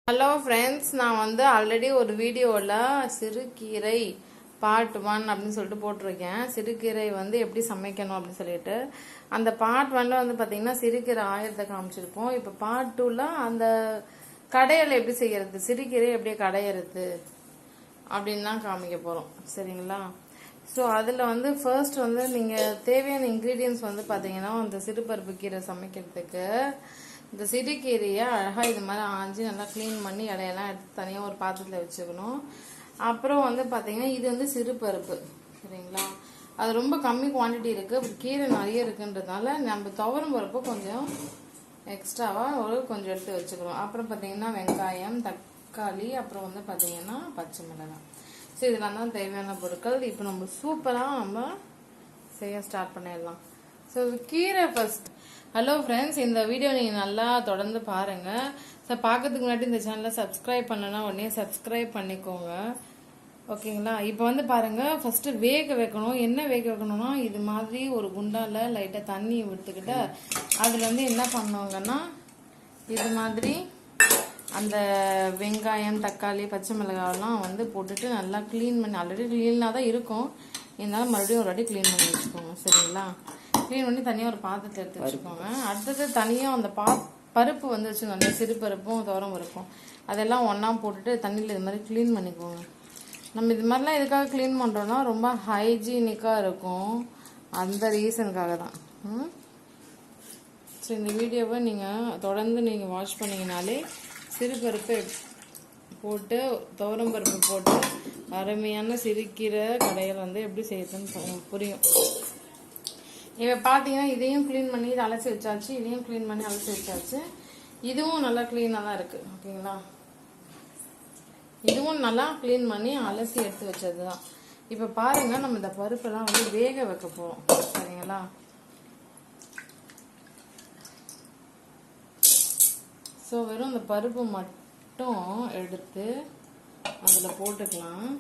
Hello friends, நான் already ஒரு வீடியோவில் சிறுகீரை பார்ட் 1 அப்படின்னு சொல்லிட்டு போட்டிருக்கேன். சிறுகீரை எப்படி சமைக்கணும் அப்படின்னு சொல்லிட்டு அந்த பார்ட் 1ல பார்த்தீங்கன்னா சிறுகீரை ஆயிரத்தை காமிச்சிருப்போம். இப்போ பார்ட் 2ல அந்த கடையில் எப்படி செய்யறது, சிறுகீரை எப்படி கடையிறது அப்படின்னு தான் காமிக்க போகிறோம். சரிங்களா? ஸோ அதில் ஃபர்ஸ்ட் நீங்கள் தேவையான இன்க்ரீடியன்ஸ் பார்த்தீங்கன்னா அந்த சிறுபருப்பு கீரை சமைக்கிறதுக்கு இந்த சிறுகீரையை அழகாக இது மாதிரி ஆஞ்சி நல்லா க்ளீன் பண்ணி இலையெல்லாம் எடுத்து தனியாக ஒரு பாத்திரத்தில் வச்சுக்கணும். அப்புறம் பார்த்தீங்கன்னா இது சிறுபருப்பு. சரிங்களா? அது ரொம்ப கம்மி குவான்டிட்டி இருக்குது, கீரை நிறைய இருக்குன்றதுனால நம்ம துவரம் பருப்பு கொஞ்சம் எக்ஸ்ட்ராவாக கொஞ்சம் எடுத்து வச்சுக்கிறோம். அப்புறம் பார்த்தீங்கன்னா வெங்காயம், தக்காளி, அப்புறம் பார்த்தீங்கன்னா பச்சை மிளகாய். ஸோ இதெல்லாம் தான் தேவையான பொருட்கள். இப்போ நம்ம சூப்பராக நம்ம செய்ய ஸ்டார்ட் பண்ணிடலாம். ஸோ கீரை ஃபர்ஸ்ட். ஹலோ ஃப்ரெண்ட்ஸ், இந்த வீடியோ நீங்கள் நல்லா தொடர்ந்து பாருங்கள். ஸோ பார்க்கறதுக்கு முன்னாடி இந்த சேனலை சப்ஸ்கிரைப் பண்ணனா உடனே சப்ஸ்கிரைப் பண்ணிக்கோங்க. ஓகேங்களா? இப்போ பாருங்கள், ஃபஸ்ட்டு வேக வைக்கணும். என்ன வேக வைக்கணும்னா இது மாதிரி ஒரு குண்டால லைட்டாக தண்ணி விட்டுக்கிட்டு அதில் என்ன பண்ணுவாங்கன்னா இது மாதிரி அந்த வெங்காயம், தக்காளி, பச்சை மிளகாயெல்லாம் போட்டுட்டு நல்லா க்ளீன் பண்ணி, ஆல்ரெடி க்ளீனாக தான் இருக்கும், இருந்தாலும் மறுபடியும் ஒரு வாட்டி க்ளீன் பண்ணி வச்சுக்கோங்க. சரிங்களா? க்ளீன் பண்ணி தனியாக ஒரு பாத்திரத்தில் எடுத்து வச்சுக்கோங்க. அடுத்தது தனியாக அந்த பருப்பு வச்சுக்கோங்க, சிறு பருப்பும் துவரம் பருப்பும் அதெல்லாம் ஒன்றா போட்டுட்டு தண்ணியில் இது மாதிரி க்ளீன் பண்ணிக்கோங்க. நம்ம இது மாதிரிலாம் எதுக்காக க்ளீன் பண்ணுறோன்னா ரொம்ப ஹைஜீனிக்காக இருக்கும், அந்த ரீசனுக்காக தான். ஸோ இந்த வீடியோவை நீங்கள் தொடர்ந்து நீங்கள் வாட்ச் பண்ணிங்கனாலே சிறுபருப்பு போட்டு துவரம் பருப்பு போட்டு அருமையான சிறுகீரை கடையில் எப்படி செய்யறதுன்னு புரியும். இப்போ பார்த்தீங்கன்னா இதையும் க்ளீன் பண்ணி இதை அலசி வச்சாச்சு, இதையும் க்ளீன் பண்ணி அலசி வச்சாச்சு. இதுவும் நல்லா க்ளீனாக தான் இருக்குது. ஓகேங்களா? இதுவும் நல்லா க்ளீன் பண்ணி அலசி எடுத்து வச்சது தான். இப்போ பாருங்கள், நம்ம இந்த பருப்பெல்லாம் வேக வைக்க போகிறோம். சரிங்களா? ஸோ வெறும் இந்த பருப்பு மட்டும் எடுத்து அதில் போட்டுக்கலாம்.